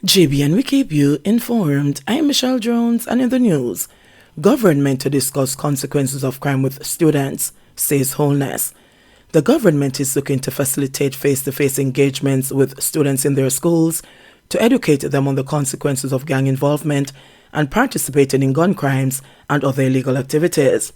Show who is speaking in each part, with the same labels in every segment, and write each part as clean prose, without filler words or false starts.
Speaker 1: JBNN, we keep you informed. I'm Michelle Jones, and in the news, government to discuss consequences of crime with students, says Wholeness. The government is looking to facilitate face-to-face engagements with students in their schools to educate them on the consequences of gang involvement and participating in gun crimes and other illegal activities.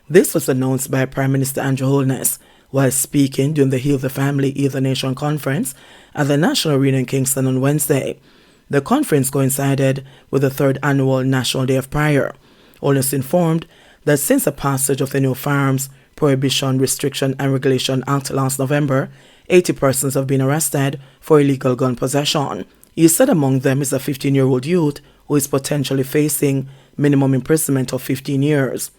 Speaker 1: This was announced by Prime Minister Andrew Wholeness while speaking during the Heal the Family, Heal the Nation conference at the National Arena in Kingston on Wednesday. The conference coincided with the third annual National Day of Prayer. Wholeness informed that since the passage of the new Firearms Prohibition, Restriction and Regulation Act last November, 80 persons have been arrested for illegal gun possession. He said among them is a 15-year-old youth who is potentially facing minimum imprisonment of 15 years.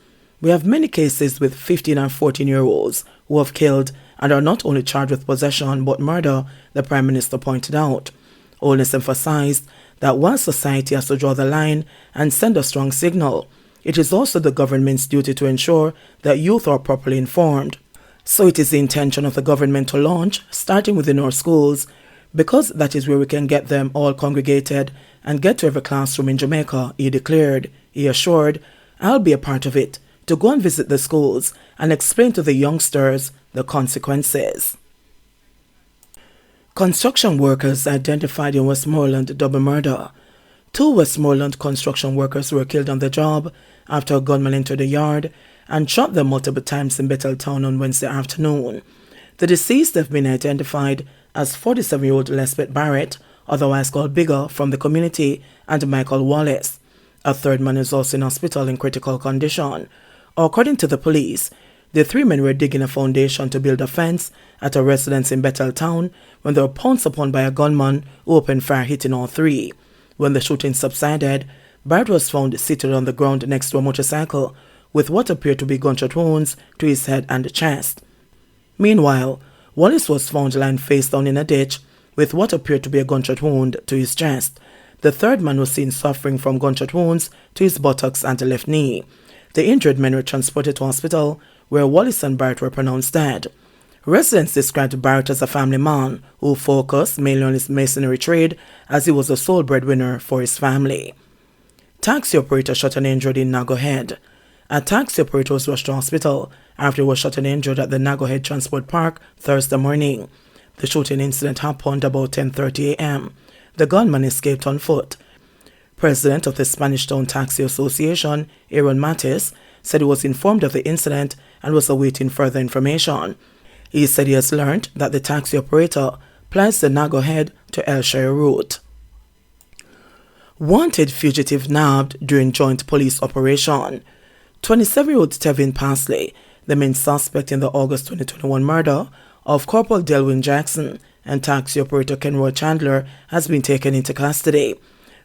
Speaker 1: We have many cases with 15 and 14-year-olds who have killed and are not only charged with possession but murder, the Prime Minister pointed out. Wholeness emphasized that while society has to draw the line and send a strong signal, it is also the government's duty to ensure that youth are properly informed. So it is the intention of the government to launch, starting within our schools, because that is where we can get them all congregated and get to every classroom in Jamaica, he declared. He assured, I'll be a part of it, to go and visit the schools and explain to the youngsters the consequences. Construction workers identified in Westmoreland double murder. 2 Westmoreland construction workers were killed on the job after a gunman entered the yard and shot them multiple times in Betheltown on Wednesday afternoon. The deceased have been identified as 47-year-old Lesbeth Barrett, otherwise called Bigger, from the community, and Michael Wallace. A third man is also in hospital in critical condition. According to the police, the 3 men were digging a foundation to build a fence at a residence in Betheltown when they were pounced upon by a gunman who opened fire, hitting all 3. When the shooting subsided, Barrett was found seated on the ground next to a motorcycle with what appeared to be gunshot wounds to his head and chest. Meanwhile, Wallace was found lying face down in a ditch with what appeared to be a gunshot wound to his chest. The third man was seen suffering from gunshot wounds to his buttocks and left knee. The injured men were transported to hospital, where Wallace and Barrett were pronounced dead. Residents described Barrett as a family man who focused mainly on his masonry trade, as he was the sole breadwinner for his family. Taxi operator shot and injured in Nagohead. A taxi operator was rushed to hospital after he was shot and injured at the Nagohead Transport Park Thursday morning. The shooting incident happened about 10:30 a.m. The gunman escaped on foot. President of the Spanish Town Taxi Association, Aaron Mattis, said he was informed of the incident and was awaiting further information. He said he has learned that the taxi operator plans the Nagohead to Elshire route. Wanted fugitive nabbed during joint police operation. 27-year-old Tevin Pasley, the main suspect in the August 2021 murder of Corporal Delwyn Jackson and taxi operator Kenroy Chandler, has been taken into custody.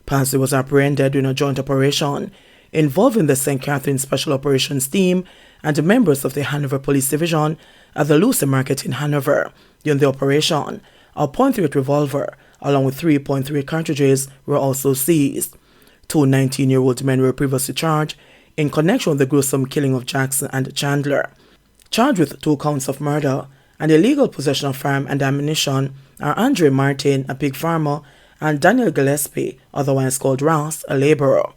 Speaker 1: Pasley was apprehended during a joint operation involving the St. Catherine Special Operations Team and members of the Hanover Police Division at the Lucy Market in Hanover. During the operation, a .38 revolver along with 3.3 cartridges were also seized. 2 19-year-old men were previously charged in connection with the gruesome killing of Jackson and Chandler. Charged with 2 counts of murder and illegal possession of firearm and ammunition are Andre Martin, a pig farmer, and Daniel Gillespie, otherwise called Ross, a laborer.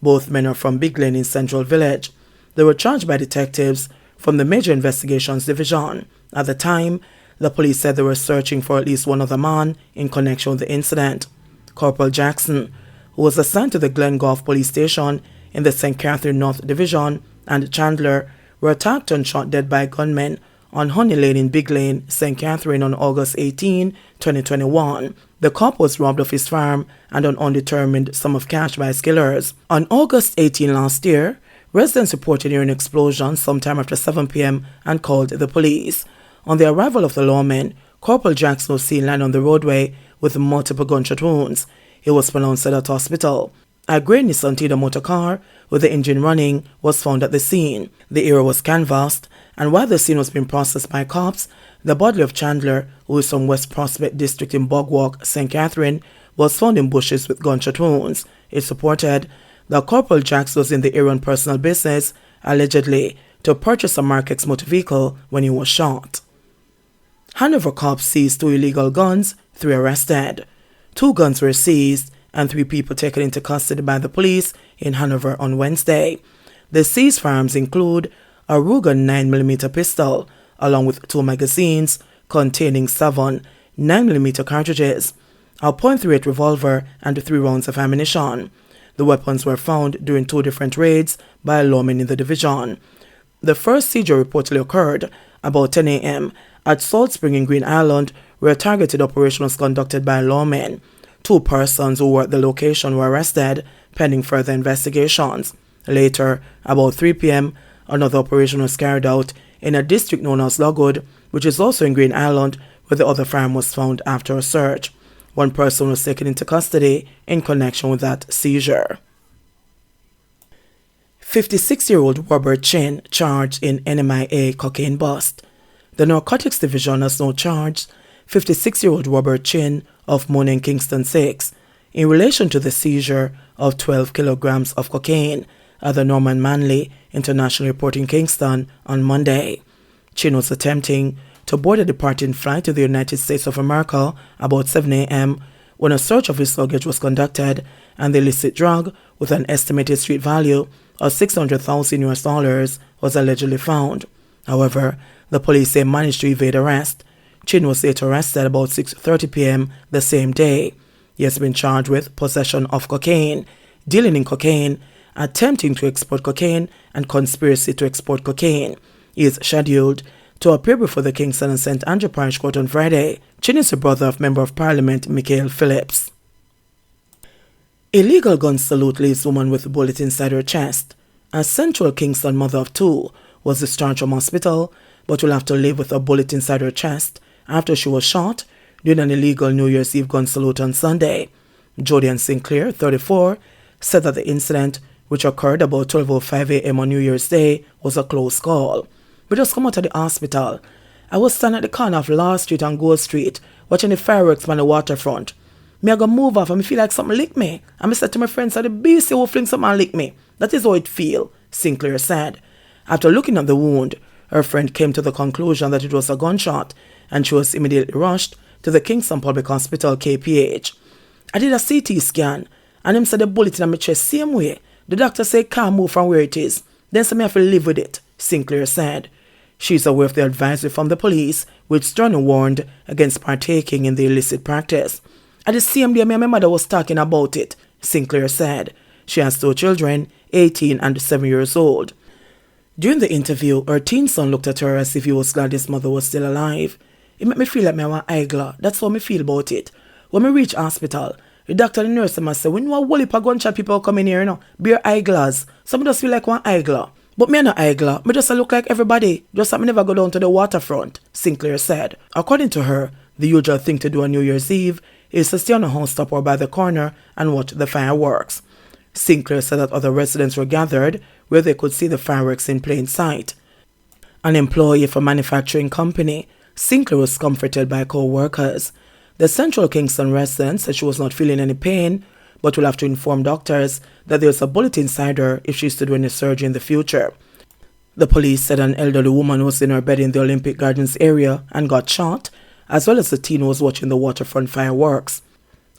Speaker 1: Both men are from Big Lane in Central Village. They were charged by detectives from the Major Investigations Division. At the time, the police said they were searching for at least one other man in connection with the incident. Corporal Jackson, who was assigned to the Glengolf Police Station in the St. Catherine North Division, and Chandler were attacked and shot dead by gunmen on Honey Lane in Big Lane, St. Catherine on August 18, 2021. The cop was robbed of his farm and an undetermined sum of cash by his killers. On August 18 last year, residents reported hearing an explosion sometime after 7 p.m. and called the police. On the arrival of the lawmen, Corporal Jackson was seen lying on the roadway with multiple gunshot wounds. He was pronounced dead at hospital. A grey Nissan Tiida motor car with the engine running was found at the scene. The area was canvassed, and while the scene was being processed by cops, the body of Chandler, who is from West Prospect District in Bogwalk, St. Catherine, was found in bushes with gunshot wounds. It's reported that Corporal Jackson was in the area on personal business, allegedly to purchase a Mark X motor vehicle when he was shot. Hanover cops seized 2 illegal guns, 3 arrested. 2 guns were seized and 3 people taken into custody by the police in Hanover on Wednesday. The seized firearms include a Ruger 9mm pistol, along with 2 magazines containing 7 9mm cartridges, a .38 revolver, and 3 rounds of ammunition. The weapons were found during 2 different raids by lawmen in the division. The first seizure reportedly occurred about 10 a.m. at Salt Spring in Green Island, where a targeted operation was conducted by lawmen. 2 persons who were at the location were arrested, pending further investigations. Later, about 3 p.m., another operation was carried out in a district known as Logwood, which is also in Green Island, where the other firearm was found after a search. 1 person was taken into custody in connection with that seizure. 56-year-old Robert Chin charged in NMIA cocaine bust. The Narcotics Division has now charged 56-year-old Robert Chin of Moon Kingston 6 in relation to the seizure of 12 kilograms of cocaine at the Norman Manley International Airport in Kingston on Monday. Chin was attempting to board a departing flight to the United States of America about 7 a.m. when a search of his luggage was conducted and the illicit drug with an estimated street value of $600,000 was allegedly found. However, the police say managed to evade arrest. Chin was later arrested about 6:30 p.m. the same day. He has been charged with possession of cocaine, dealing in cocaine, attempting to export cocaine, and conspiracy to export cocaine. He is scheduled to appear before the Kingston and St. Andrew Parish Court on Friday. Chin is the brother of Member of Parliament Michael Phillips. Illegal gun salute leaves woman with a bullet inside her chest. A Central Kingston mother of 2 was discharged from hospital, but will have to live with a bullet inside her chest after she was shot during an illegal New Year's Eve gun salute on Sunday. Jodi-ann Sinclair, 34, said that the incident, which occurred about 12:05 a.m. on New Year's Day, was a close call. We just come out of the hospital. I was standing at the corner of Law Street and Gold Street watching the fireworks on the waterfront. Me I go move off and me feel like something lick me. And I said to my friends, the beast who fling something and lick me. That is how it feel, Sinclair said. After looking at the wound, her friend came to the conclusion that it was a gunshot, and she was immediately rushed to the Kingston Public Hospital KPH. I did a CT scan, and him said the bullet in my chest same way. The doctor said can't move from where it is. Then so me have to live with it, Sinclair said. She is aware of the advisory from the police, which sternly warned against partaking in the illicit practice. At the same day, my mother was talking about it, Sinclair said. She has 2 children, 18 and 7 years old. During the interview, her teen son looked at her as if he was glad his mother was still alive. It made me feel like I was eye-glad. That's how I feel about it. When we reach hospital, the doctor and the nurse must say, when you have a whole heap of gunshot people come in here, you know, bear eyeglass. Some just feel like one eyeglass. But me not eyeglass. Me just look like everybody. Just that me never go down to the waterfront, Sinclair said. According to her, the usual thing to do on New Year's Eve is to stay on a house top or by the corner and watch the fireworks. Sinclair said that other residents were gathered where they could see the fireworks in plain sight. An employee of a manufacturing company, Sinclair was comforted by co-workers. The Central Kingston resident said she was not feeling any pain, but will have to inform doctors that there was a bullet inside her if she is to do any surgery in the future. The police said an elderly woman was in her bed in the Olympic Gardens area and got shot, as well as a teen who was watching the waterfront fireworks.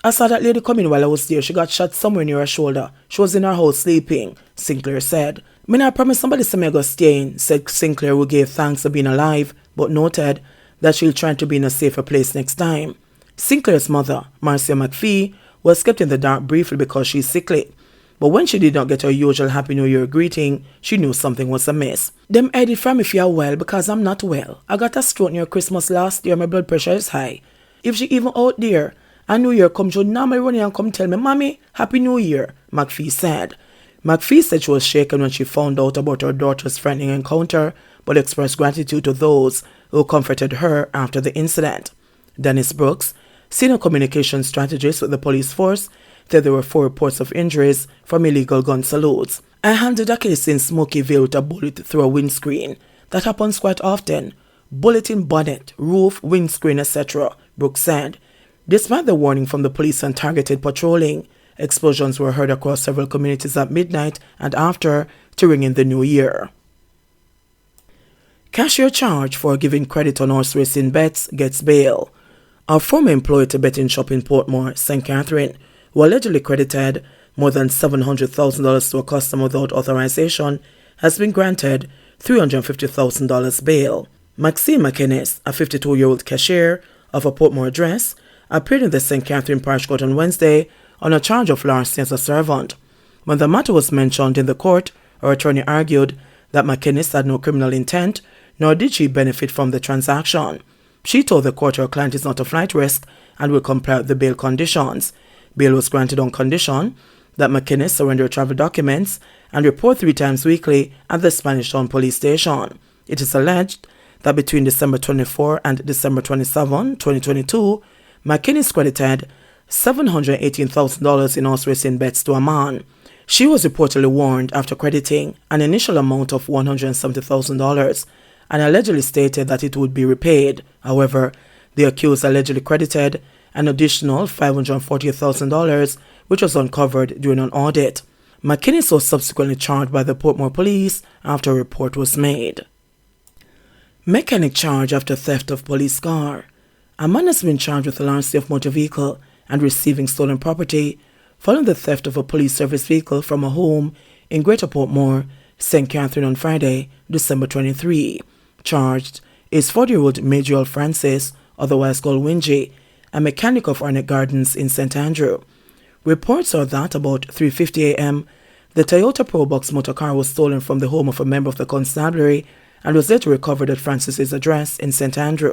Speaker 1: I saw that lady coming while I was there. She got shot somewhere near her shoulder. She was in her house sleeping, Sinclair said. Me not promise somebody to me go stay in, said Sinclair, who gave thanks for being alive, but noted that she'll try to be in a safer place next time. Sinclair's mother, Marcia McPhee, was kept in the dark briefly because she's sickly. But when she did not get her usual Happy New Year greeting, she knew something was amiss. Them hide it from me if you're well because I'm not well. I got a stroke near Christmas last year. My blood pressure is high. If she even out there, and New Year comes, she would normally run in and come tell me, Mommy, Happy New Year, McPhee said. McPhee said she was shaken when she found out about her daughter's frightening encounter, but expressed gratitude to those who comforted her after the incident. Dennis Brooks, senior communications strategist with the police force, said there were 4 reports of injuries from illegal gun salutes. I handled a case in Smokyville with a bullet through a windscreen. That happens quite often. Bullet in bonnet, roof, windscreen, etc., Brooks said. Despite the warning from the police on targeted patrolling, explosions were heard across several communities at midnight and after to ring in the new year. Cashier charged for giving credit on horse racing bets gets bail. A former employee at a betting shop in Portmore, St. Catherine, who allegedly credited more than $700,000 to a customer without authorization, has been granted $350,000 bail. Maxine McInnes, a 52-year-old cashier of a Portmore address, appeared in the St. Catherine Parish Court on Wednesday on a charge of larceny as a servant. When the matter was mentioned in the court, her attorney argued that McInnes had no criminal intent, nor did she benefit from the transaction. She told the court her client is not a flight risk and will comply with the bail conditions. Bail was granted on condition that McInnes surrender travel documents and report 3 times weekly at the Spanish Town Police Station. It is alleged that between December 24 and December 27, 2022, McInnes credited $718,000 in horse racing bets to a man. She was reportedly warned after crediting an initial amount of $170,000 and allegedly stated that it would be repaid. However, the accused allegedly credited an additional $540,000, which was uncovered during an audit. McInnes was subsequently charged by the Portmore police after a report was made. Mechanic charged after theft of police car. A man has been charged with larceny of motor vehicle and receiving stolen property following the theft of a police service vehicle from a home in Greater Portmore, St. Catherine on Friday, December 23. Charged is 40-year-old Major Francis, otherwise called Wingy, a mechanic of Arnett Gardens in St. Andrew. Reports are that about 3:50 a.m., the Toyota Probox motor car was stolen from the home of a member of the constabulary and was later recovered at Francis's address in St. Andrew.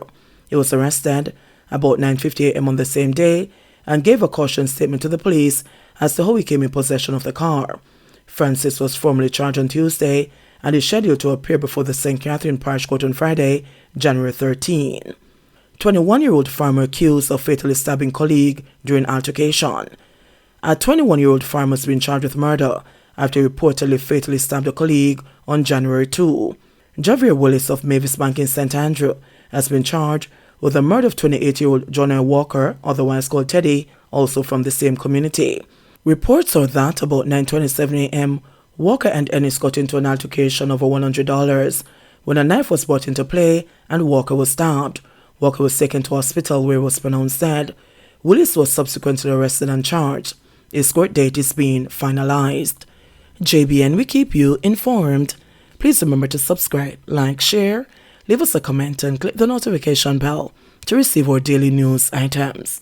Speaker 1: He was arrested about 9:50 a.m. on the same day and gave a caution statement to the police as to how he came in possession of the car. Francis was formally charged on Tuesday and is scheduled to appear before the St. Catherine Parish Court on Friday, January 13. 21-year-old farmer accused of fatally stabbing colleague during altercation. A 21-year-old farmer has been charged with murder after he reportedly fatally stabbed a colleague on January 2. Javier Willis of Mavis Bank in St. Andrew has been charged with the murder of 28-year-old John Walker, otherwise called Teddy, also from the same community. Reports are that about 9:27 a.m., Walker and Ennis got into an altercation over $100 when a knife was brought into play and Walker was stabbed. Walker was taken to hospital where he was pronounced dead. Willis was subsequently arrested and charged. His court date is being finalized. JBN, we keep you informed. Please remember to subscribe, like, share, leave us a comment and click the notification bell to receive our daily news items.